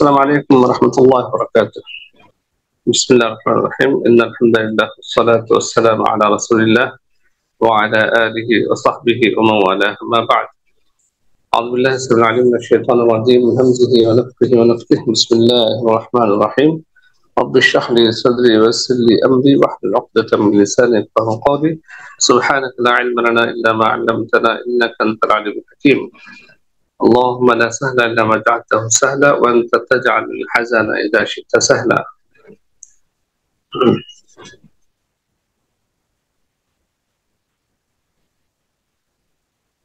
السلام عليكم ورحمة الله وبركاته. بسم الله الرحمن الرحيم. إن الحمد لله والصلاة والسلام على رسول الله وعلى آله وصحبه ومن والاه. ما بعد. أعوذ بالله السميع العليم من الشيطان الرجيم من همزه ونفخه ونفثه. بسم الله الرحمن الرحيم. رب اشرح لي صدري ويسر لي أمري واحلل عقدة من لساني يفقهوا قولي. سبحانك لا علم لنا إلا ما علمتنا إنك أنت العليم الحكيم. اللهم لا سهل إلا ما جعلته سهلا وأنت تجعل الحزن إذا شئت سهلا.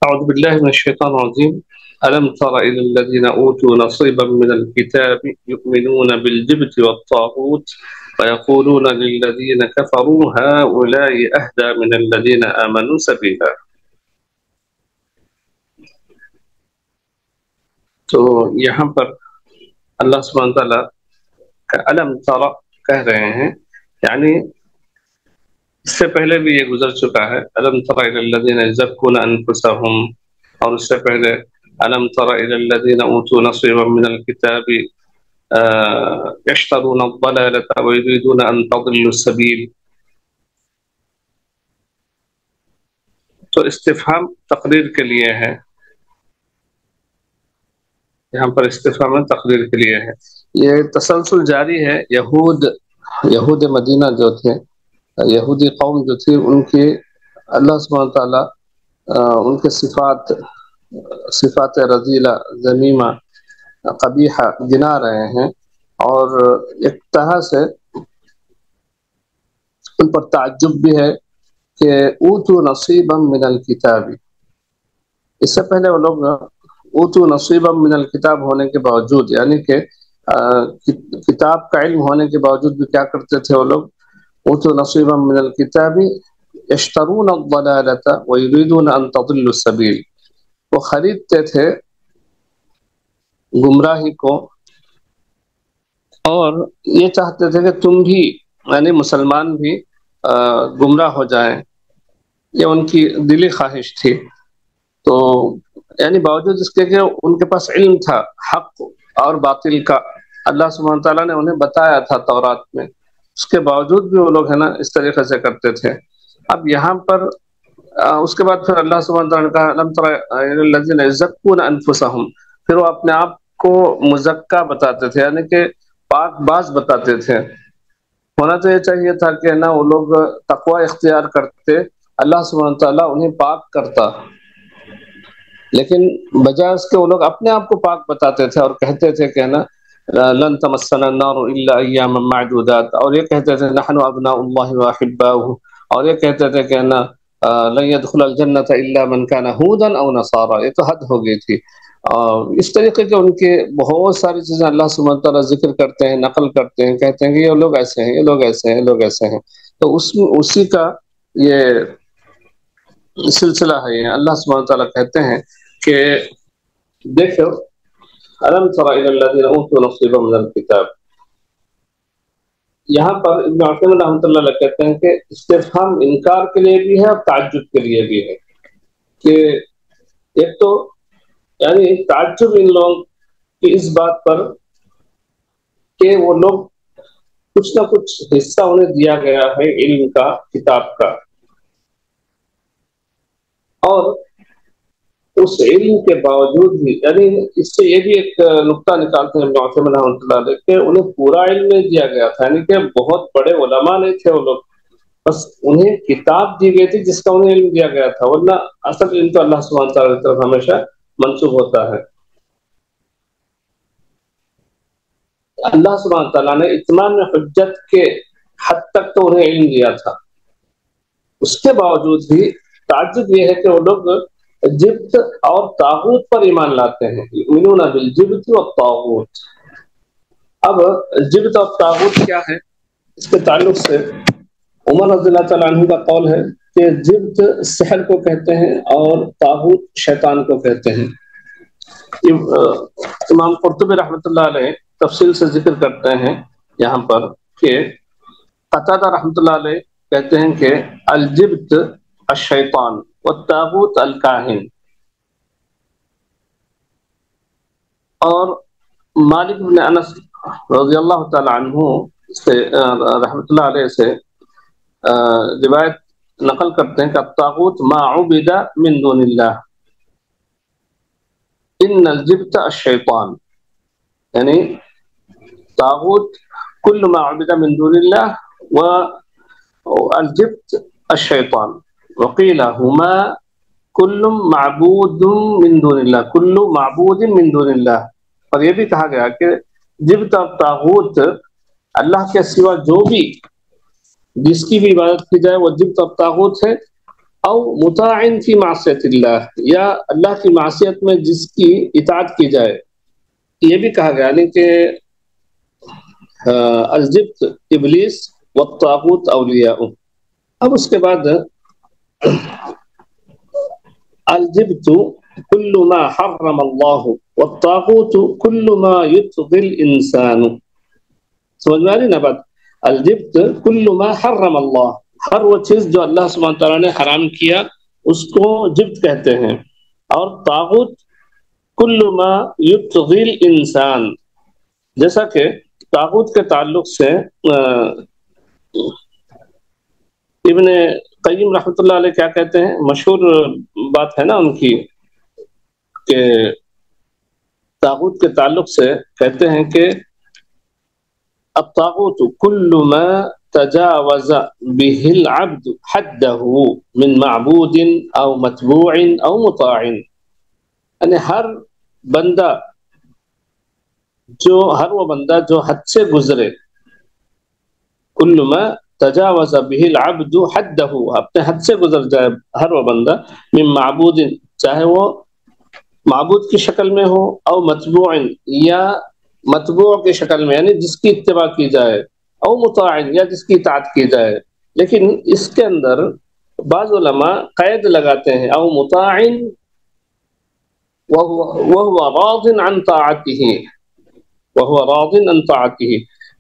أعوذ بالله من الشيطان الرجيم. ألم تر إلى الذين أوتوا نصيبا من الكتاب يؤمنون بالجبت والطاغوت ويقولون للذين كفروا هؤلاء أهدى من الذين آمنوا سبيلا. تو یہاں پر اللہ سبحانہ تعالیٰ علم تر کہہ رہے ہیں، یعنی اس سے پہلے بھی یہ گزر چکا ہے، علم تر الی الذین یزکون انفسہم، اور اس سے پہلے علم تر الی الذین اوتوا نصیبا من الکتاب یشترون الضلالة ویریدون ان تضلوا السبیل. تو استفہام تقریر کے لیے ہے، یہاں پر استفہام تقریر کے لیے ہے. یہ تسلسل جاری ہے. یہود مدینہ جو تھے، یہودی قوم جو تھی، ان کی اللہ سبحانہ تعالیٰ ان کے صفات رذیلہ ذمیمہ قبیحہ گنا رہے ہیں، اور ایک طرح سے ان پر تعجب بھی ہے کہ اوتوا نصیبا من الکتاب. اس سے پہلے وہ لوگ اوتوا نصیبا من الکتاب ہونے کے باوجود، یعنی کہ کتاب کا علم ہونے کے باوجود بھی کیا کرتے تھے وہ لوگ؟ اوتوا نصیبا من الکتاب یشترون الضلالة ویریدون ان تضلوا السبیل. وہ خریدتے تھے گمراہی کو اور یہ چاہتے تھے کہ تم بھی، یعنی مسلمان بھی گمراہ ہو جائیں. یہ ان کی دلی خواہش تھی. تو یعنی باوجود اس کے کہ ان کے پاس علم تھا حق اور باطل کا، اللہ سبحانہ تعالیٰ نے انہیں بتایا تھا تورات میں، اس کے باوجود بھی وہ لوگ ہے نا اس طریقے سے کرتے تھے. اب یہاں پر اس کے بعد پھر اللہ سبحانہ تعالیٰ نے کہا الم تر الی الذین یزکون انفسہم، پھر وہ اپنے آپ کو مزکا بتاتے تھے، یعنی کہ پاک باز بتاتے تھے. ہونا تو یہ چاہیے تھا کہ نا وہ لوگ تقوی اختیار کرتے، اللہ سبحانہ تعالیٰ انہیں پاک کرتا، لیکن بجائے اس کے وہ لوگ اپنے آپ کو پاک بتاتے تھے اور کہتے تھے کہ نا لن تمسنا النار الا ایاما معدودات، اور یہ کہتے تھے نحن ابناء اللہ واحباؤہ، اور یہ کہتے تھے کہ نا لن يدخل الجنة الا من كان هودا او نصارى. یہ تو حد ہو گئی تھی. اس طریقے کے ان کے بہت ساری چیزیں اللہ سبحانہ تعالیٰ ذکر کرتے ہیں، نقل کرتے ہیں، کہتے ہیں کہ یہ لوگ ایسے ہیں، یہ لوگ ایسے ہیں، یہ لوگ ایسے ہیں. تو اسی کا یہ سلسلہ ہے. اللہ سبحانہ تعالیٰ کہتے ہیں کہ دیکھو الم تر الی الذین اوتوا نصیبا من الکتاب. یہاں پر ابن عثیمین رحمۃ اللہ علیہ کہتے ہیں کہ استفہام انکار کے لیے بھی ہے اور تعجب کے لیے بھی ہے. کہ ایک تو یعنی تعجب ان لوگوں کی اس بات پر کہ وہ لوگ کچھ نہ کچھ حصہ انہیں دیا گیا ہے علم کا، کتاب کا، اور اس علم کے باوجود بھی، یعنی اس سے یہ بھی ایک نقطہ نکالتے ہیں ابن عثیمین رحمۃ اللہ علیہ کہ انہیں پورا علم نہیں دیا گیا تھا، یعنی کہ بہت بڑے علماء نہیں تھے وہ لوگ، بس انہیں کتاب دی گئی تھی جس کا انہیں علم دیا گیا تھا، ورنہ اصل علم تو اللہ سبحانہ تعالیٰ کی طرف ہمیشہ منسوب ہوتا ہے. اللہ سبحانہ تعالیٰ نے اتمام حجت کے حد تک تو انہیں علم دیا تھا، اس کے باوجود بھی تعجب یہ ہے کہ وہ لوگ جبت اور طاغوت پر ایمان لاتے ہیں. یؤمنون بالجبت والطاغوت. اب جبت اور طاغوت کیا ہے؟ اس کے تعلق سے عمر رضی اللہ تعالیٰ عنہ کا قول ہے کہ جبت سحر کو کہتے ہیں اور طاغوت شیطان کو کہتے ہیں. امام قرطبی رحمۃ اللہ علیہ تفصیل سے ذکر کرتے ہیں یہاں پر کہ قتادہ رحمۃ اللہ علیہ کہتے ہیں کہ الجبت الشیطان والطاغوت الکاہن. اور مالک بن انس رضی اللہ تعالی عنہ سے رحمۃ اللہ علیہ سے روایت نقل کرتے ہیں کہ الطاغوت ما عبد من دون اللہ ان الجبت الشیطان، یعنی طاغوت کل ما عبد من دون اللہ والجبت الشیطان، وقیل ہما کل معبود من دون اللہ، کل معبود من دون اللہ، اور یہ بھی کہا گیا کہ جبت اور طاغوت اللہ کے سوا جو بھی جس کی بھی عبادت کی جائے وہ جبت اور طاغوت ہے، او مطاع فی معصیت اللہ، یا اللہ کی معصیت میں جس کی اطاعت کی جائے، یہ بھی کہا گیا، یعنی کہ الجبت ابلیس والطاغوت اولیاء۔ اب اس کے بعد الجبت کل ما حرم اللہ والطاغوت کل ما یطغی الانسان، سمجھ میں آ رہی نا بات؟ الجبت کل ما حرم اللہ، ہر وہ چیز جو اللہ سبحانہ تعالیٰ نے حرام کیا اس کو جبت کہتے ہیں، اور طاغوت کل ما یطغی الانسان، جیسا کہ طاغوت کے تعلق سے ابن قیم رحمۃ اللہ علیہ کیا کہتے ہیں، مشہور بات ہے نا ان کی، کہ طاغوت کے تعلق سے کہتے ہیں کہ الطاغوت کل ما تجاوز به العبد حده من معبود او متبوع او مطاع، یعنی ہر وہ بندہ جو حد سے گزرے، کل ما تجاوز به العبد حده، اپنے حد سے گزر جائے ہر وہ بندہ، من معبود، چاہے وہ معبود کی شکل میں ہو، او متبوع، یا متبوع کی شکل میں، یعنی جس کی اتباع کی جائے، او مطاع، یا جس کی اطاعت کی جائے، لیکن اس کے اندر بعض علماء قید لگاتے ہیں، او مطاع وهو راض عن طاعته، وهو راض عن طاعته،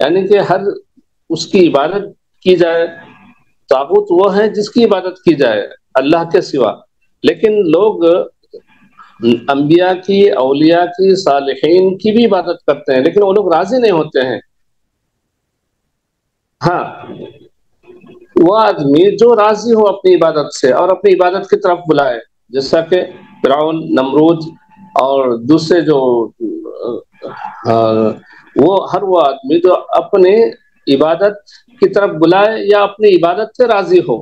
یعنی کہ ہر اس کی عبادت کی جائے، طاغوت وہ ہے جس کی عبادت کی جائے اللہ کے سوا، لیکن لوگ انبیاء کی، اولیاء کی، صالحین کی بھی عبادت کرتے ہیں، لیکن وہ لوگ راضی نہیں ہوتے ہیں۔ ہاں، وہ آدمی جو راضی ہو اپنی عبادت سے اور اپنی عبادت کی طرف بلائے، جیسا کہ فرعون، نمرود اور دوسرے جو وہ آدمی جو اپنی عبادت کی طرف بلائے یا اپنی عبادت سے راضی ہو،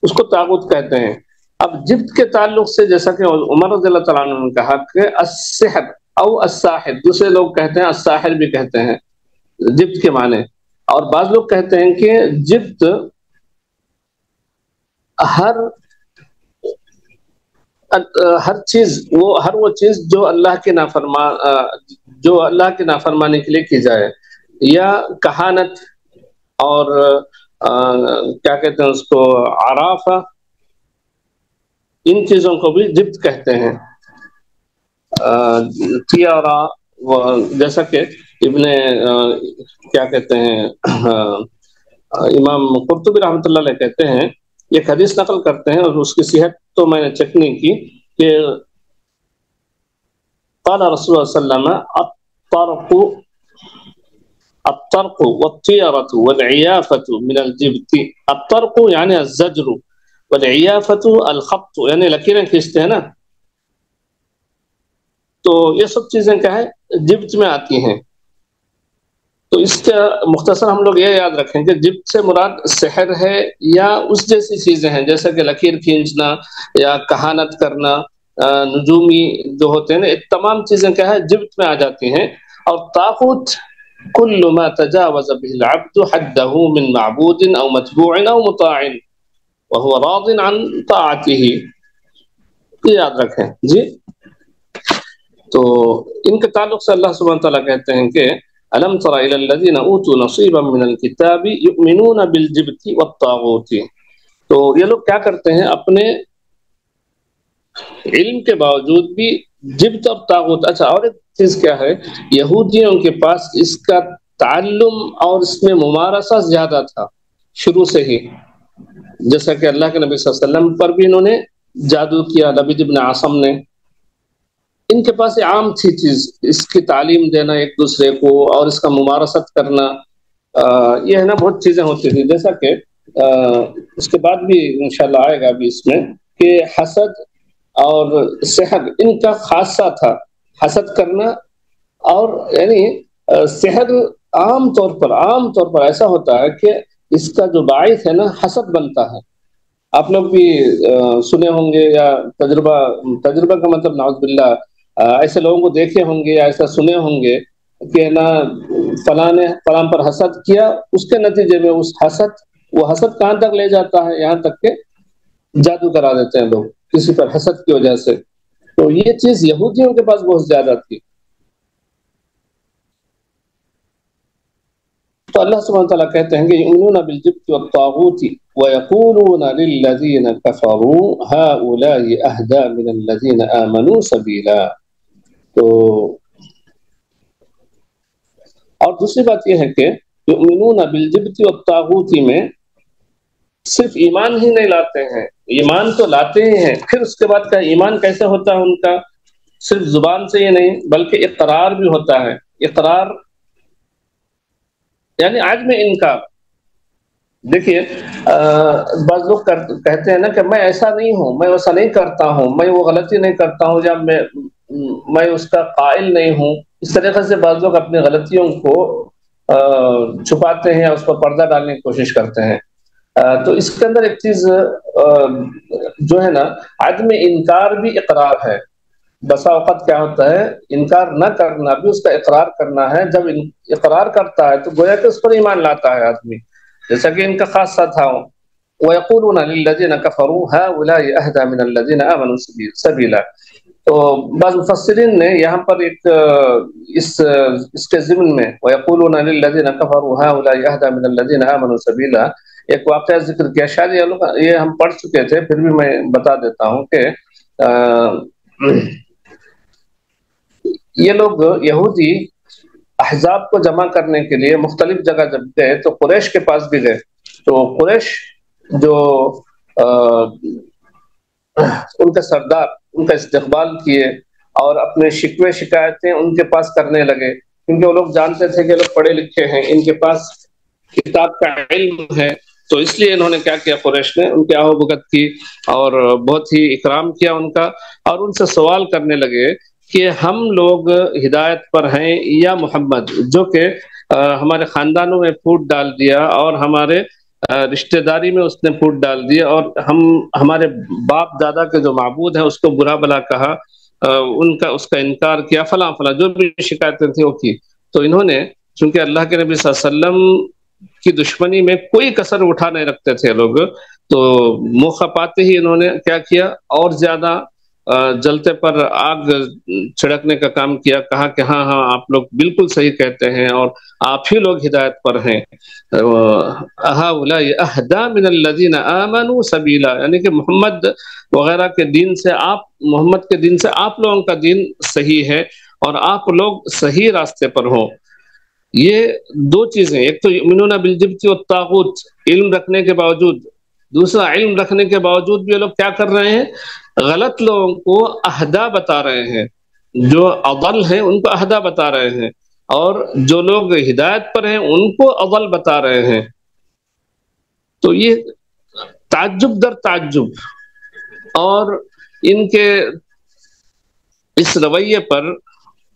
اس کو طاغوت کہتے ہیں۔ اب جبت کے تعلق سے جیسا کہ عمر رضی اللہ تعالیٰ عنہ نے کہا کہ السحر او الساحر، دوسرے لوگ کہتے ہیں الساحر بھی کہتے ہیں جبت کے معنی، اور بعض لوگ کہتے ہیں کہ جبت ہر چیز، ہر وہ چیز جو اللہ کی نافرمانی کے لیے کی جائے، یا کہانت، اور کیا کہتے ہیں اس کو، عرافہ، ان چیزوں کو بھی جبت کہتے ہیں۔ تیارا، جیسا کہ ابن کیا کہتے ہیں امام قرطبی رحمۃ اللہ علیہ کہتے ہیں، ایک حدیث نقل کرتے ہیں، اور اس کی صحت تو میں نے چیک نہیں کی، کہ قال رسول اللہ صلی اللہ علیہ وسلم الطرق والطيرة والعيافة من الجبت، الطرق یعنی الزجر، والعيافة الخط یعنی لکیریں کھینچتے ہیں نا، تو یہ سب چیزیں کیا ہے، جبت میں آتی ہیں۔ تو اس کا مختصر ہم لوگ یہ یاد رکھیں کہ جبت سے مراد سحر ہے یا اس جیسی چیزیں ہیں، جیسا کہ لکیر کھینچنا یا کہانت کرنا، نجومی جو ہوتے ہیں نا، یہ تمام چیزیں کیا ہے، جبت میں آ جاتی ہیں۔ اور طاغوت کل ما تجاوز به العبد حده من معبود او متبوع او مطاع وهو راض عن طاعته، یہ یاد رکھیں جی۔ تو ان کے تعلق سے اللہ سبحانہ تعالیٰ کہتے ہیں کہ الم تر الى الذين اوتوا نصيبا من الكتاب يؤمنون بالجبت والطاغوت، تو یہ لوگ کیا کرتے ہیں، اپنے علم کے باوجود بھی جبت اور طاغوت۔ اچھا، اور ایک چیز کیا ہے، یہودیوں کے پاس اس کا تعلم اور اس میں ممارسہ زیادہ تھا شروع سے ہی، جیسا کہ اللہ کے نبی صلی اللہ علیہ وسلم پر بھی انہوں نے جادو کیا، لبید بن عاصم نے، ان کے پاس یہ عام تھی چیز، اس کی تعلیم دینا ایک دوسرے کو اور اس کا ممارست کرنا، یہ ہے نا بہت چیزیں ہوتی تھی، جیسا کہ اس کے بعد بھی انشاءاللہ آئے گا ابھی اس میں کہ حسد اور صحت ان کا خاصہ تھا، حسد کرنا، اور یعنی صحت عام طور پر ایسا ہوتا ہے کہ اس کا جو باعث ہے نا حسد بنتا ہے۔ آپ لوگ بھی سنے ہوں گے یا تجربہ کا مطلب نعوذ باللہ ایسے لوگوں کو دیکھے ہوں گے یا ایسا سنے ہوں گے کہ نا فلاں نے فلاں پر حسد کیا، اس کے نتیجے میں وہ حسد کہاں تک لے جاتا ہے، یہاں تک کہ جادو کرا دیتے ہیں لوگ کسی پر حسد کی وجہ سے۔ تو یہ چیز یہودیوں کے پاس بہت زیادہ تھی۔ تو اللہ سبحانہ وتعالیٰ کہتے ہیں کہ یؤمنون بالجبت والطاغوت ويقولون للذین کفروا هؤلاء اہدی من الذین آمنوا سبیلا۔ تو اور دوسری بات یہ ہے کہ یؤمنون بالجبت والطاغوت میں صرف ایمان ہی نہیں لاتے ہیں، ایمان تو لاتے ہی ہیں، پھر اس کے بعد کا ایمان کیسے ہوتا ہے ان کا، صرف زبان سے ہی نہیں بلکہ اقرار بھی ہوتا ہے۔ اقرار یعنی عدم انکار۔ دیکھیے بعض لوگ کہتے ہیں نا کہ میں ایسا نہیں ہوں، میں ایسا نہیں کرتا ہوں، میں وہ غلطی نہیں کرتا ہوں، یا میں اس کا قائل نہیں ہوں۔ اس طریقے سے بعض لوگ اپنی غلطیوں کو چھپاتے ہیں یا اس پر پردہ ڈالنے کی کوشش کرتے ہیں۔ تو اس کے اندر ایک چیز جو ہے نا عدم انکار بھی اقرار ہے۔ بسا اوقات کیا ہوتا ہے انکار نہ کرنا بھی اس کا اقرار کرنا ہے، جب اقرار کرتا ہے تو گویا کہ اس پر ایمان لاتا ہے آدمی، جیسا کہ ان کا خاصہ تھا۔ وَيَقُولُونَ لِلَّذِينَ كَفَرُوا هَؤُلَاءِ أَهْدَىٰ مِنَ الَّذِينَ آمَنُوا سَبِيلًا۔ تو بعض مفسرین نے یہاں پر ایک اس کے ضمن میں وَيَقُولُونَ لِلَّذِينَ كَفَرُوا هَؤُلَاءِ أَهْدَىٰ مِنَ الَّذِينَ آمَنُوا سَبِيلًا ایک واقعہ ذکر کیا، شاید یہ ہم پڑھ چکے تھے، پھر بھی میں بتا دیتا ہوں کہ یہ لوگ یہودی احزاب کو جمع کرنے کے لیے مختلف جگہ جب گئے تو قریش کے پاس بھی گئے، تو قریش جو ان کے سردار ان کا استقبال کیے اور اپنے شکوے شکایتیں ان کے پاس کرنے لگے، کیونکہ وہ لوگ جانتے تھے کہ لوگ پڑھے لکھے ہیں، ان کے پاس کتاب کا علم ہے، تو اس لیے انہوں نے کیا کیا، قریش نے ان کی آہو بھگت کی اور بہت ہی اکرام کیا ان کا، اور ان سے سوال کرنے لگے کہ ہم لوگ ہدایت پر ہیں یا محمد، جو کہ ہمارے خاندانوں میں پھوٹ ڈال دیا اور ہمارے رشتہ داری میں اس نے پھوٹ ڈال دیا، اور ہمارے باپ دادا کے جو معبود ہیں اس کو برا بلا کہا، اس کا انکار کیا، فلاں فلاں جو بھی شکایتیں تھیں وہ کی۔ تو انہوں نے چونکہ اللہ کے نبی صلی اللہ علیہ وسلم کی دشمنی میں کوئی کسر اٹھا نہیں رکھتے تھے لوگ، تو موقع پاتے ہی انہوں نے کیا کیا، اور زیادہ جلتے پر آگ چھڑکنے کا کام کیا، کہا کہ ہاں ہاں آپ لوگ بالکل صحیح کہتے ہیں اور آپ ہی لوگ ہدایت پر ہیں، هؤلاء اہدی من الذین آمنوا سبیلا، یعنی کہ محمد وغیرہ کے دین سے محمد کے دین سے آپ لوگوں کا دین صحیح ہے اور آپ لوگ صحیح راستے پر ہوں۔ یہ دو چیزیں، ایک تو یؤمنون بالجبت والطاغوت، علم رکھنے کے باوجود، دوسرا علم رکھنے کے باوجود بھی یہ لوگ کیا کر رہے ہیں، غلط لوگوں کو اہدا بتا رہے ہیں، جو اضل ہیں ان کو اہدا بتا رہے ہیں، اور جو لوگ ہدایت پر ہیں ان کو اضل بتا رہے ہیں۔ تو یہ تعجب در تعجب، اور ان کے اس رویے پر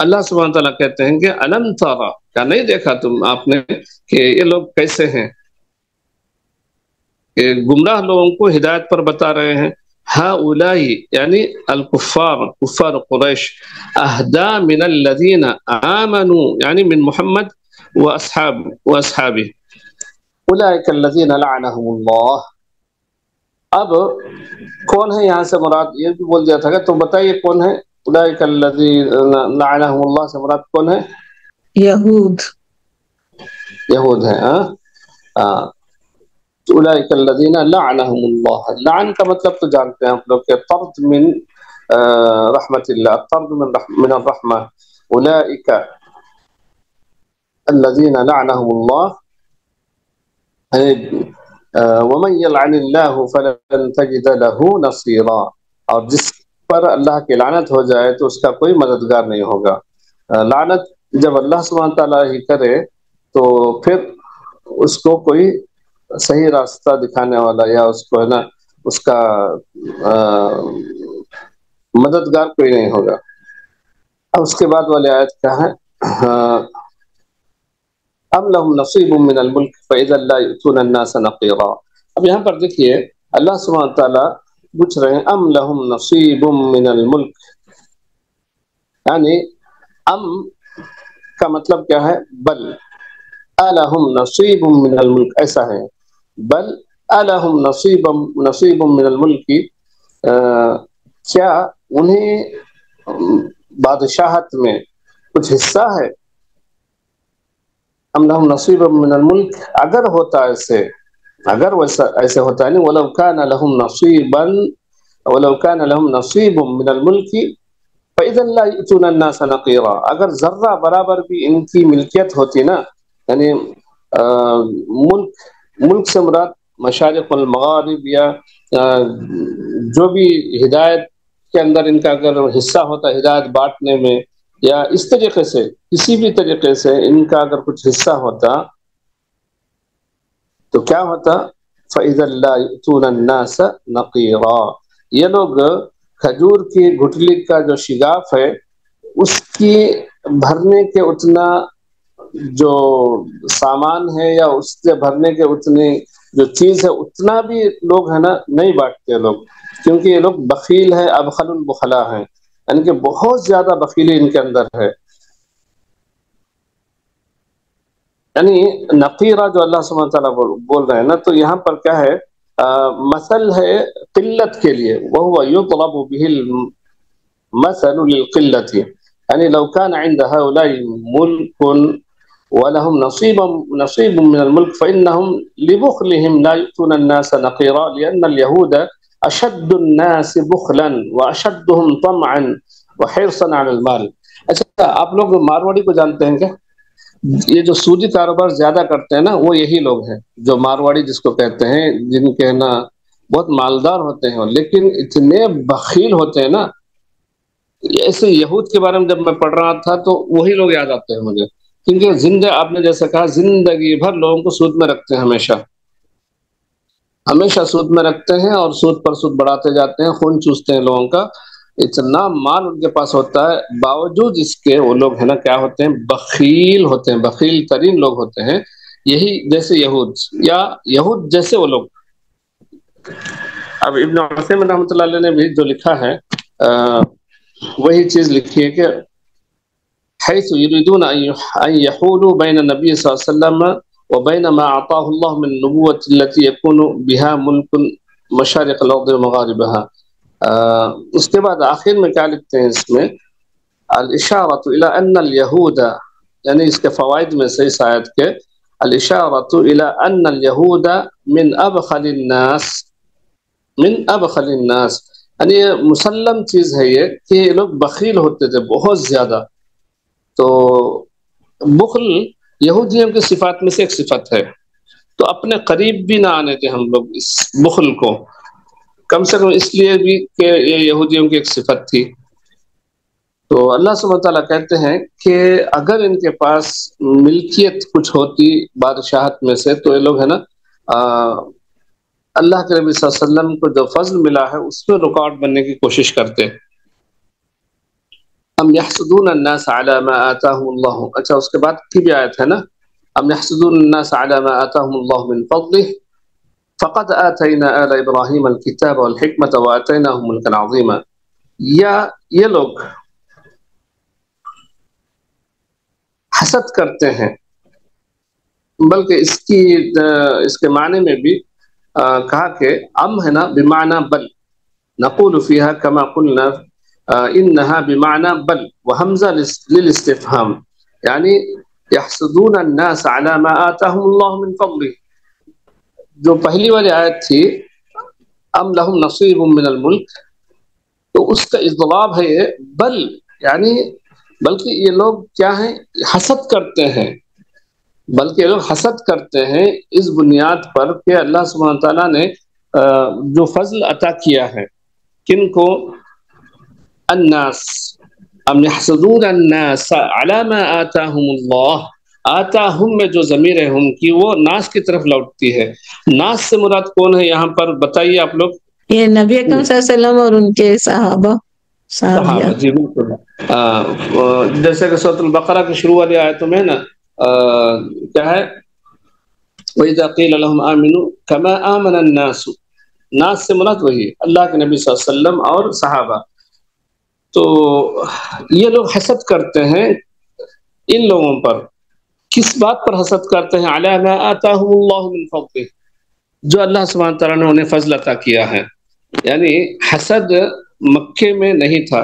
اللہ سبحانہ تعالیٰ کہتے ہیں کہ الم ترى، کیا نہیں دیکھا تم آپ نے کہ یہ لوگ کیسے ہیں، کہ گمراہ لوگوں کو ہدایت پر بتا رہے ہیں۔ هؤلاء یعنی الکفار، کفار قریش، اہدا من الذین آمنوا یعنی من محمد واصحابہ، اولئک الذین لعنهم اللہ۔ اب کون ہے یہاں سے مراد، یہ بھی بول دیا تھا کہ تم بتائیے کون ہے، اولئک الذین لعنهم اللہ سے مراد کون ہے، یہود ہیں۔ اولئک الذین لعنهم اللہ، لعن کا مطلب تو جانتے ہیں آپ لوگ کہ طرد من رحمت اللہ، طرد من الرحمہ، اولئک الذین لعنهم اللہ، ومن یلعن اللہ فلن تجد له نصیرا، اور پر اللہ کی لعنت ہو جائے تو اس کا کوئی مددگار نہیں ہوگا۔ لعنت جب اللہ سبحانہ تعالیٰ ہی کرے تو پھر اس کو کوئی صحیح راستہ دکھانے والا یا اس کو ہے نا اس کا مددگار کوئی نہیں ہوگا۔ اب اس کے بعد والی آیت کیا ہے؟ ام لہم نصیب من الملک فاذا لا یؤتون الناس نقیرا۔ اب یہاں پر دیکھیے اللہ سبحانہ تعالیٰ پوچھ رہے ہیں ام لہم نصیب من الملک، یعنی ام کا مطلب کیا ہے؟ بل الہم نصیب من الملک، ایسا ہے بل الہم نصیب من الملک، کیا انہیں بادشاہت میں کچھ حصہ ہے؟ ام لہم نصیب من الملک، اگر ہوتا ایسے، اگر ویسا ایسے ہوتا ہے نہیں، ولو کان لہم نصیب من الملک فاذا لا یؤتون الناس نقیرا، اگر ذرہ برابر بھی ان کی ملکیت ہوتی نا، یعنی ملک سے مراد مشارق المغارب یا جو بھی ہدایت کے اندر ان کا اگر حصہ ہوتا ہدایت بانٹنے میں یا اس طریقے سے کسی بھی طریقے سے ان کا اگر کچھ حصہ ہوتا تو کیا ہوتا؟ فَإِذَا لَا يُؤْتُونَ النَّاسَ نَقِيرًا، یہ لوگ کھجور کی گٹھلی کا جو شگاف ہے اس کی بھرنے کے اتنا جو سامان ہے یا اس سے بھرنے کے اتنی جو چیز ہے اتنا بھی لوگ ہے نا نہیں بانٹتے لوگ، کیونکہ یہ لوگ بخیل ہے، ابخل البخلا ہیں، یعنی کہ بہت زیادہ بخیلی ان کے اندر ہے۔ یعنی نقیرہ جو اللہ سبحانہ تعالیٰ بول رہے ہیں نا، تو یہاں پر کیا ہے؟ مثل ہے قلت کے لیے، وَهُوَ يُطْلَبُ بِهِ الْمَثَلُ لِلْقِلَّةِ، یعنی لو كان عند هؤلاء ملك ولهم نصيب من الملك فإنهم لبخلهم لا يؤتون الناس نقيرا لأن اليهود أشد الناس بخلا وأشدهم طمعا وحرصا على المال۔ اچھا آپ لوگ مارواڑی کو جانتے ہیں کیا؟ یہ جو سودی کاروبار زیادہ کرتے ہیں نا وہ یہی لوگ ہیں، جو مارواڑی جس کو کہتے ہیں، جن کے نا بہت مالدار ہوتے ہیں لیکن اتنے بخیل ہوتے ہیں نا۔ ایسے یہود کے بارے میں جب میں پڑھ رہا تھا تو وہی لوگ یاد آتے ہیں مجھے، کیونکہ آپ نے جیسا کہا زندگی بھر لوگوں کو سود میں رکھتے ہیں، ہمیشہ سود میں رکھتے ہیں اور سود پر سود بڑھاتے جاتے ہیں، خون چوستے ہیں لوگوں کا، اتنا مال ان کے پاس ہوتا ہے، باوجود اس کے وہ لوگ ہے نا کیا ہوتے ہیں؟ بخیل ہوتے ہیں، بخیل ترین لوگ ہوتے ہیں، یہی جیسے یہود یا یہود جیسے وہ لوگ۔ اب ابن عثیمین رحمۃ اللہ علیہ نے بھی جو لکھا ہے وہی چیز لکھی ہے کہ حيث يريدون أن يحولوا بين النبي صلى الله عليه وسلم وبين ما أعطاه الله من النبوة التي يكون بها ملك مشارق الأرض ومغاربها۔ اس کے بعد آخر میں کیا لکھتے ہیں اس میں؟ الاشارۃ الی ان الیہود، یعنی اس کے فوائد میں سے اس آیت کے، الاشارۃ الی ان الیہود من ابخل الناس، من ابخل الناس، یعنی یہ مسلم چیز ہے یہ کہ یہ لوگ بخیل ہوتے تھے بہت زیادہ۔ تو بخل یہودیوں کی صفات میں سے ایک صفت ہے، تو اپنے قریب بھی نہ آنے تھے ہم لوگ اس بخل کو، کم سے کم اس لیے بھی کہ یہ یہودیوں کی ایک صفت تھی۔ تو اللہ سبحانہ تعالیٰ کہتے ہیں کہ اگر ان کے پاس ملکیت کچھ ہوتی بادشاہت میں سے تو یہ لوگ ہے نا اللہ کے نبی صلی اللہ علیہ وسلم کو جو فضل ملا ہے اس میں رکاوٹ بننے کی کوشش کرتے۔ ام یحسدون الناس علی ما آتاہم اللہ، اچھا اس کے بعد کی بھی آیت ہے نا، ام یحسدون الناس علی ما آتاہم اللہ من فضلہ فقد آتینا آل ابراہیم الکتاب والحکمت وآتیناہم ملکا عظیما، یا یہ لوگ حسد کرتے ہیں، بلکہ اس کے معنی میں بھی کہا کہ ام ہے نا بمعنی بل، نقول فیہا کما قلنا انہا بمعنی بل وحمزہ للاستفہام، یعنی یحسدون الناس علی ما آتاہم اللہ من فضلہ، جو پہلی والی آیت تھی ام لہم نصیب من الملک، تو اس کا اضراب ہے یہ بل، یعنی بلکہ یہ لوگ کیا ہیں؟ حسد کرتے ہیں، بلکہ یہ لوگ حسد کرتے ہیں اس بنیاد پر کہ اللہ سبحانہ تعالیٰ نے جو فضل عطا کیا ہے کن کو؟ الناس ام يحسدون الناس على ما آتاهم اللہ. آتاہم میں جو ضمیر ہے ہم کی وہ ناس کی طرف لوٹتی ہے. ناس سے مراد کون ہے یہاں پر بتائیے آپ لوگ؟ یہ نبی اکرم صلی اللہ علیہ وسلم اور ان کے صحابہ صحابہ. جی بالکل. جیسے کہ سورۃ البقرہ کی شروع والی آیتوں میں نا کیا ہے، وَإِذَا قِيلَ لَهُمْ آمِنُوا كَمَا آمَنَ النَّاسُ. ناس سے مراد وہی اللہ کے نبی صلی اللہ علیہ وسلم اور صحابہ. تو یہ لوگ حسد کرتے ہیں ان لوگوں پر. کس بات پر حسد کرتے ہیں؟ عَلَى مَا آتَاهُمُ اللَّهُ مِنْ فَضْلِهِ، جو اللہ سبحانہ تعالیٰ نے انہیں فضل عطا کیا ہے. یعنی حسد مکے میں نہیں تھا،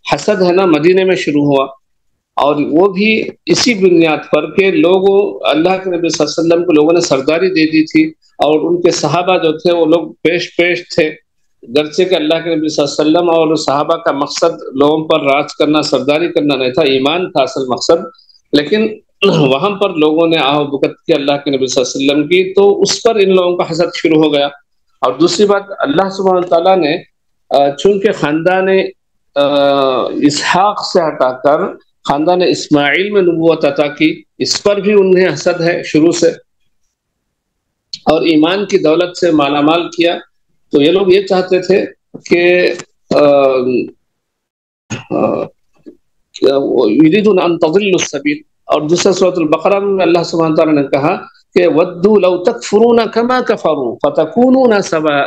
حسد ہے نا مدینے میں شروع ہوا، اور وہ بھی اسی بنیاد پر کہ لوگوں اللہ کے نبی صلی اللہ علیہ وسلم کو لوگوں نے سرداری دے دی تھی، اور ان کے صحابہ جو تھے وہ لوگ پیش تھے، گرچہ کہ اللہ کے نبی صلی اللہ علیہ وسلم اور صحابہ کا مقصد لوگوں پر راج کرنا، سرداری کرنا نہیں تھا، ایمان تھا اصل مقصد. لیکن وہاں پر لوگوں نے آہ و بکت کی اللہ کے نبی صلی اللہ علیہ وسلم کی، تو اس پر ان لوگوں کا حسد شروع ہو گیا. اور دوسری بات، اللہ سبحانہ تعالیٰ نے چونکہ خاندان اسحاق سے ہٹا کر خاندان اسماعیل میں نبوت عطا کی، اس پر بھی انہیں حسد ہے شروع سے، اور ایمان کی دولت سے مالا مال کیا. تو یہ لوگ یہ چاہتے تھے کہ یریدون ان تضلوا السبیل. اور دوسرا سورۃ البقرہ میں اللہ سبحانہ تعالیٰ نے کہا کہ ودوا لو تکفرون کما کفروا فتکونون سواء.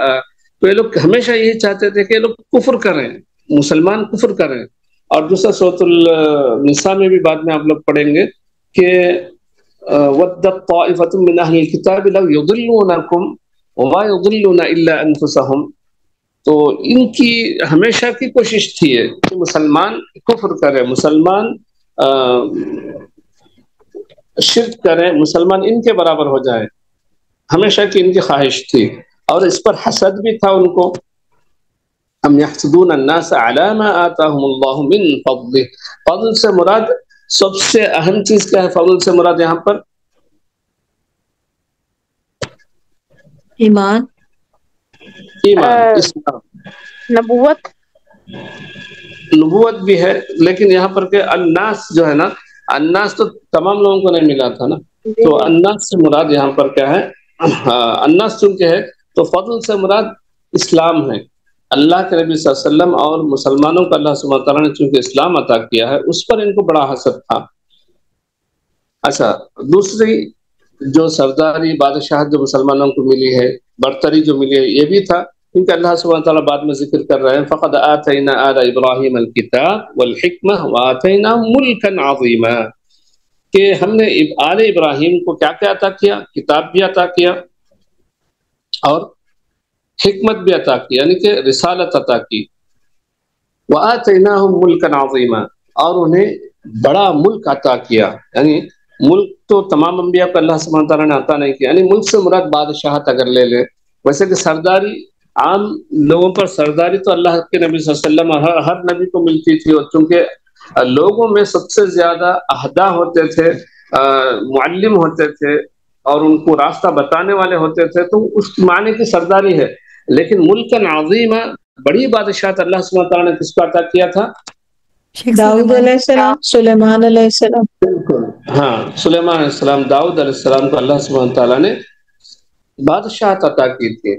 تو یہ لوگ ہمیشہ یہی چاہتے تھے کہ یہ لوگ کفر کریں، مسلمان کفر کریں. اور دوسرا سورۃ النساء میں بھی بعد میں آپ لوگ پڑھیں گے کہ ودت طائفۃ من اہل الکتاب لو یضلونکم وما یضلون الا انفسهم. تو ان کی ہمیشہ کی کوشش تھی کہ مسلمان کفر کرے، مسلمان شرک کریں، مسلمان ان کے برابر ہو جائے، ہمیشہ کی ان کی خواہش تھی، اور اس پر حسد بھی تھا ان کو. ام یحسدون الناس علی ما آتاہم اللہ من فضلہ. فضل سے مراد سب سے اہم چیز کیا ہے؟ فضل سے مراد یہاں پر ایمان، اسلام، نبوت. نبوت بھی ہے، لیکن یہاں پر کہ الناس جو ہے نا، الناس تو تمام لوگوں کو نہیں ملا تھا نا. تو الناس سے مراد یہاں پر کیا ہے؟ الناس چونکہ ہے تو فضل سے مراد اسلام ہے. اللہ کے نبی صلی اللہ علیہ وسلم اور مسلمانوں کو اللہ سبحانہ تعالیٰ نے چونکہ اسلام عطا کیا ہے، اس پر ان کو بڑا حسد تھا. اچھا، دوسری جو سرداری بادشاہت جو مسلمانوں کو ملی ہے، برتری جو ملی ہے، یہ بھی تھا کیونکہ اللہ سبحانہ تعالیٰ بعد میں ذکر کر رہے ہیں فَقَدْ آتَيْنَا آلَ إِبْرَاهِيمَ الْكِتَابَ وَالْحِكْمَةَ وَآتَيْنَاهُمْ مُلْكًا عَظِيمًا. کہ ہم نے آل ابراہیم کو کیا کیا عطا کیا؟ کتاب بھی عطا کیا اور حکمت بھی عطا کی، یعنی کہ رسالت عطا کی. وَآتَيْنَاهُمْ مُلْكًا عَظِيمًا، اور انہیں بڑا ملک عطا کیا. یعنی ملک تو تمام انبیاء کو اللہ سبحانہ تعالیٰ نے عطا نہیں کیا، یعنی ملک سے مراد بادشاہت اگر لے لے. ویسے کہ سرداری عام لوگوں پر سرداری تو اللہ کے نبی صلی اللہ علیہ وسلم اور ہر نبی کو ملتی تھی، اور چونکہ لوگوں میں سب سے زیادہ اہدا ہوتے تھے، معلم ہوتے تھے، اور ان کو راستہ بتانے والے ہوتے تھے، تو اس معنی کی سرداری ہے. لیکن ملکن عظیمہ، بڑی بادشاہت اللہ سبحانہ تعالیٰ نے کس کو عطا کیا تھا؟ داؤد علیہ السلام، سلیمان علیہ السلام. بالکل، ہاں، سلیمان علیہ السلام، داؤد علیہ السلام کو اللہ سبحانہ تعالیٰ نے بادشاہت عطا کی تھی،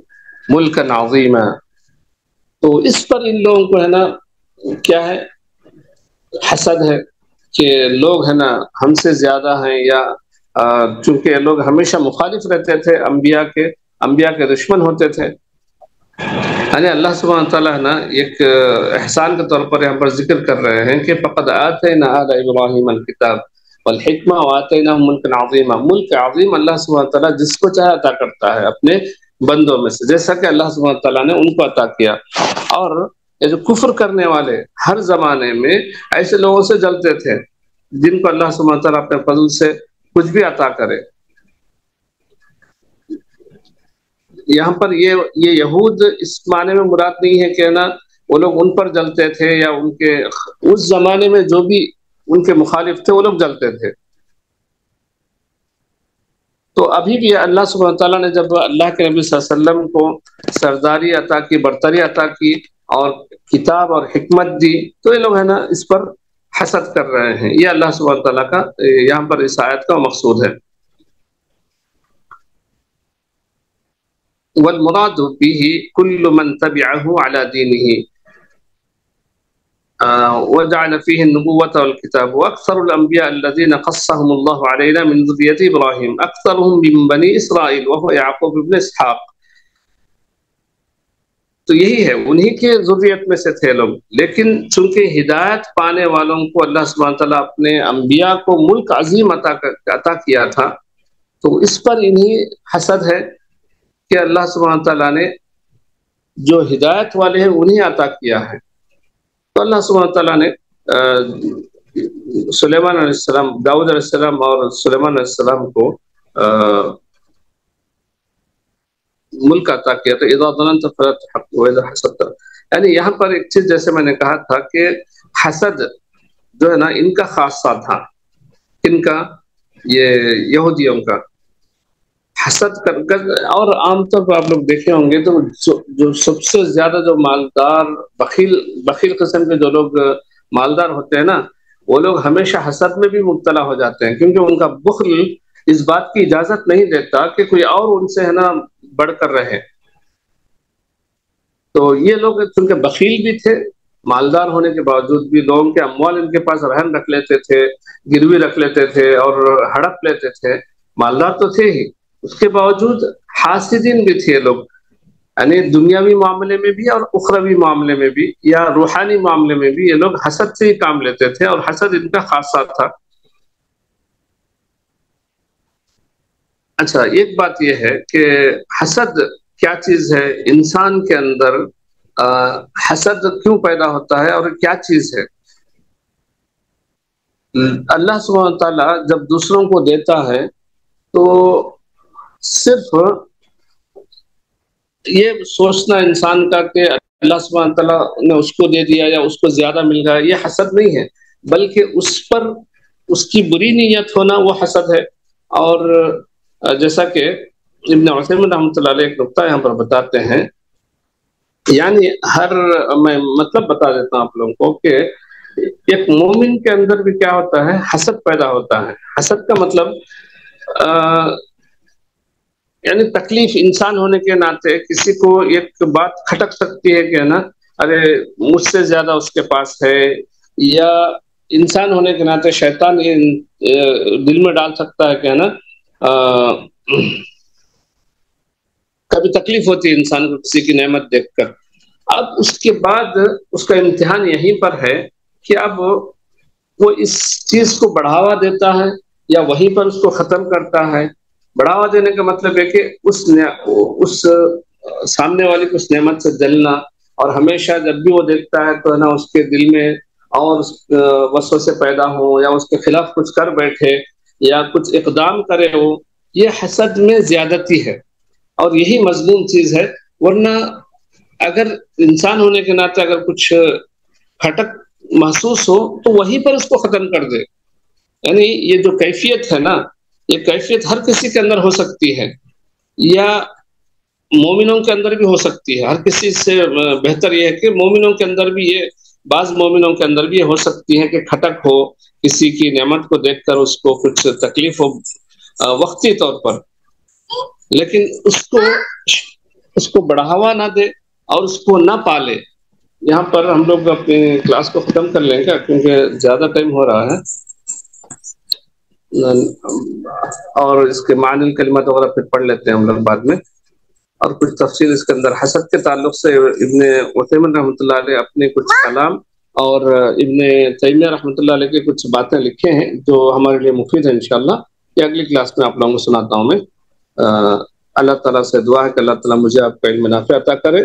ملکن عظیمہ. تو اس پر ان لوگوں کو ہے نا کیا ہے؟ حسد ہے کہ لوگ ہے نا ہم سے زیادہ ہیں، یا چونکہ لوگ ہمیشہ مخالف رہتے تھے، انبیاء کے دشمن ہوتے تھے. یعنی اللہ سبحانہ تعالیٰ ہے نا ایک احسان کے طور پر یہاں پر ذکر کر رہے ہیں کہ فقد آتینا آل ابراہیم الکتاب والحکمہ وآتیناہم ملکا عظیما. ملک عظیم اللہ سبحانہ تعالیٰ جس کو چاہے عطا کرتا ہے اپنے بندوں میں سے، جیسا کہ اللہ سبحانہ تعالیٰ نے ان کو عطا کیا. اور یہ جو کفر کرنے والے ہر زمانے میں ایسے لوگوں سے جلتے تھے جن کو اللہ سبحانہ تعالیٰ اپنے فضل سے کچھ بھی عطا کرے. یہاں پر یہ یہود اس معنی میں مراد نہیں ہے کہ نا وہ لوگ ان پر جلتے تھے، یا ان کے اس زمانے میں جو بھی ان کے مخالف تھے وہ لوگ جلتے تھے. تو ابھی بھی اللہ سبحانہ تعالیٰ نے جب اللہ کے نبی صلی اللہ علیہ وسلم کو سرداری عطا کی، برتری عطا کی، اور کتاب اور حکمت دی، تو یہ لوگ ہے نا اس پر حسد کر رہے ہیں. یہ اللہ سبحانہ تعالیٰ کا یہاں پر اس آیت کا مقصود ہے. والمراد به كل من تبعه على دينه وجعل فيه النبوة والكتاب. وأكثر الأنبياء الذين قصهم الله علينا من ذرية إبراهيم أكثرهم من بني إسرائيل وهو يعقوب بن إسحاق. تو یہی ہے، انہی کے ذریت میں سے تھے لوگ، لیکن چونکہ ہدایت پانے والوں کو اللہ سبحانہ تعالیٰ اپنے انبیاء کو ملک عظیم عطا کیا تھا، تو اس پر انہی حسد ہے کہ اللہ سبحانہ تعالیٰ نے جو ہدایت والے ہیں انہیں عطا کیا ہے. تو اللہ سبحانہ تعالیٰ نے سلیمان علیہ السلام، داؤد علیہ السلام اور سلیمان علیہ السلام کو ملک عطا کیا تھا. اذا ظننت فلا تحق واذا حسدت، یعنی یہاں پر ایک چیز جیسے میں نے کہا تھا کہ حسد جو ہے نا ان کا خاصہ تھا. ان کا، یہ یہودیوں کا حسد کر. اور عام طور پر آپ لوگ دیکھے ہوں گے تو جو سب سے زیادہ جو مالدار بخیل قسم کے جو لوگ مالدار ہوتے ہیں نا، وہ لوگ ہمیشہ حسد میں بھی مبتلا ہو جاتے ہیں، کیونکہ ان کا بخل اس بات کی اجازت نہیں دیتا کہ کوئی اور ان سے ہے نا بڑھ کر رہے. تو یہ لوگ چونکہ بخیل بھی تھے، مالدار ہونے کے باوجود بھی لوگوں کے اموال ان کے پاس رہن رکھ لیتے تھے، گروی رکھ لیتے تھے اور ہڑپ لیتے تھے. مالدار تو تھے ہی، اس کے باوجود حاسدین بھی تھے لوگ، یعنی دنیاوی معاملے میں بھی اور اخروی معاملے میں بھی یا روحانی معاملے میں بھی یہ لوگ حسد سے ہی کام لیتے تھے، اور حسد ان کا خاصہ تھا. اچھا، ایک بات یہ ہے کہ حسد کیا چیز ہے، انسان کے اندر حسد کیوں پیدا ہوتا ہے اور کیا چیز ہے. اللہ سبحانہ تعالیٰ جب دوسروں کو دیتا ہے تو صرف یہ سوچنا انسان کا کہ اللہ سبحانہ تعالیٰ نے اس کو دے دیا یا اس کو زیادہ مل گیا، یہ حسد نہیں ہے، بلکہ اس پر اس کی بری نیت ہونا وہ حسد ہے. اور جیسا کہ ابن عثیمین رحمۃ اللہ علیہ ایک نقطہ یہاں پر بتاتے ہیں، یعنی میں مطلب بتا دیتا ہوں آپ لوگوں کو کہ ایک مومن کے اندر بھی کیا ہوتا ہے، حسد پیدا ہوتا ہے. حسد کا مطلب یعنی تکلیف، انسان ہونے کے ناطے کسی کو ایک بات کھٹک سکتی ہے کہ نا ارے مجھ سے زیادہ اس کے پاس ہے، یا انسان ہونے کے ناطے شیطان دل میں ڈال سکتا ہے کہ نا کبھی تکلیف ہوتی ہے انسان کو کسی کی نعمت دیکھ کر. اب اس کے بعد اس کا امتحان یہیں پر ہے کہ اب وہ اس چیز کو بڑھاوا دیتا ہے یا وہیں پر اس کو ختم کرتا ہے. بڑھاوا دینے کا مطلب ہے کہ اس سامنے والی کو اس نعمت سے جلنا، اور ہمیشہ جب بھی وہ دیکھتا ہے تو ہے نا اس کے دل میں اور وسوسے پیدا ہو یا اس کے خلاف کچھ کر بیٹھے یا کچھ اقدام کرے ہو. یہ حسد میں زیادتی ہے اور یہی مذموم چیز ہے. ورنہ اگر انسان ہونے کے ناطے اگر کچھ کھٹک محسوس ہو تو وہیں پر اس کو ختم کر دے. یعنی یہ جو کیفیت ہے نا، یہ کیفیت ہر کسی کے اندر ہو سکتی ہے، یا مومنوں کے اندر بھی ہو سکتی ہے. ہر کسی سے بہتر یہ ہے کہ مومنوں کے اندر بھی بعض مومنوں کے اندر بھی یہ ہو سکتی ہے کہ کھٹک ہو کسی کی نعمت کو دیکھ کر، اس کو کچھ تکلیف ہو وقتی طور پر، لیکن اس کو بڑھاوا نہ دے اور اس کو نہ پالے. یہاں پر ہم لوگ اپنی کلاس کو ختم کر لیں گے کیونکہ زیادہ ٹائم ہو رہا ہے، اور اس کے معنی الکلمات وغیرہ پھر پڑھ لیتے ہیں ہم لوگ بعد میں. اور کچھ تفصیل اس کے اندر حسد کے تعلق سے ابن عثیمین رحمۃ اللہ علیہ اپنے کچھ کلام اور ابن تیمیہ رحمۃ اللہ علیہ کے کچھ باتیں لکھے ہیں جو ہمارے لیے مفید ہیں. انشاءاللہ یہ اگلی کلاس میں آپ لوگوں کو سناتا ہوں میں. اللہ تعالیٰ سے دعا ہے کہ اللہ تعالیٰ مجھے آپ کا علم نافع عطا کرے،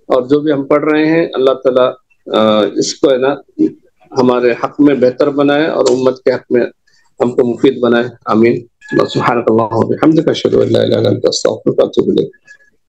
اور جو بھی ہم پڑھ رہے ہیں اللہ تعالیٰ اس کو ہے نا ہمارے حق میں بہتر بنائے اور امت کے حق میں ہم کو مفید بنائے. آمین. سبحانک اللہم و بحمدک، اشہد ان لا الہ الا انت، استغفرک و اتوب الیک.